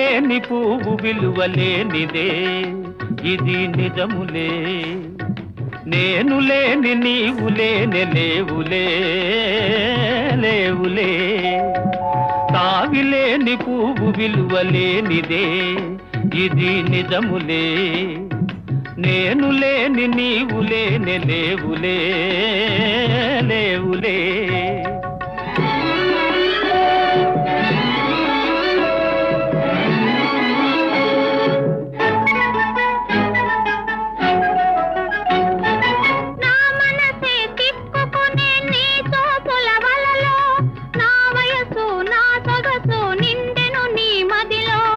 లేని పువ్వు విలువలేనిదే ఇది నిజములే నేను లేని నీవు లేని లేవులే లేవులే తావిలేని పువ్వు విలువలేనిదే ఇది నిజములే నేను లేని నీవు లేని లేవులే లేవులే